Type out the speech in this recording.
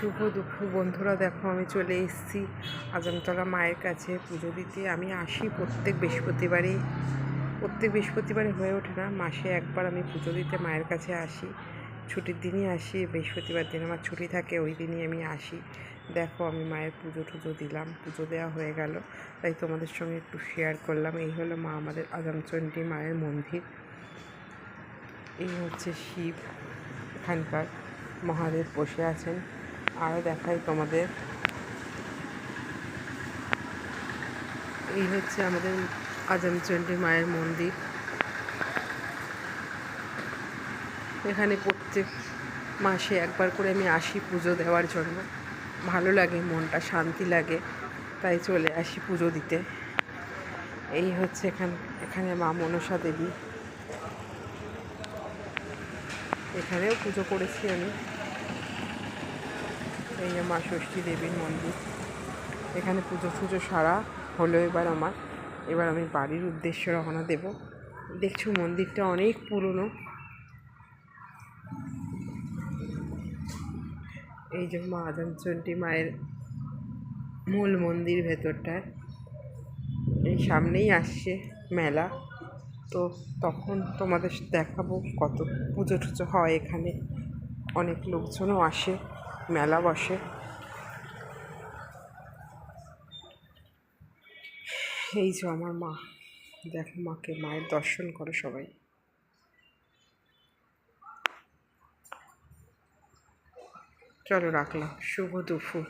শুভ দুপুর বন্ধুরা, দেখো আমি চলে এসেছি আজমতলা মায়ের কাছে পুজো দিতে। আমি আসি প্রত্যেক বৃহস্পতিবারে হয়ে ওঠে না, মাসে একবার আমি পুজো দিতে মায়ের কাছে আসি। ছুটির দিনই আসি, বৃহস্পতিবার দিন আমার ছুটি থাকে, ওই দিনই আমি আসি। দেখো আমি মায়ের পুজো টুজো দিলাম, পুজো দেওয়া হয়ে গেল, তাই তোমাদের সঙ্গে একটু শেয়ার করলাম। এই হলো মা আমাদের আজমচণ্ডী মায়ের মন্দির। এই হচ্ছে শিব, এখানকার মহাদেব বসে আছেন। আরও দেখাই তোমাদের, এই হচ্ছে আমাদের আজমচণ্ডী মায়ের মন্দির। এখানে প্রত্যেক মাসে একবার করে আমি আসি পুজো দেওয়ার জন্য। ভালো লাগে, মনটা শান্তি লাগে, তাই চলে আসি পুজো দিতে। এই হচ্ছে এখানে মা মনসা দেবী, এখানেও পুজো করেছি আমি। এই যে মা ষষ্ঠী দেবীর মন্দির, এখানে পুজো টুজো সারা হলো। এবার আমি বাড়ির উদ্দেশ্যে রওনা দেব। দেখছো মন্দিরটা অনেক পুরনো। এই যে মা আজমচণ্ডী মায়ের মূল মন্দির ভেতরটায়, এই সামনেই আসছে মেলা, তো তখন তোমাদের দেখাবো কত পুজো টুজো হয় এখানে। অনেক লোকজনও আসে, মেলা বসে। এই যে আমার মা, দেখো মাকে, মায়ের দর্শন করো সবাই। চলো রাখলাম, শুভ দুপুর।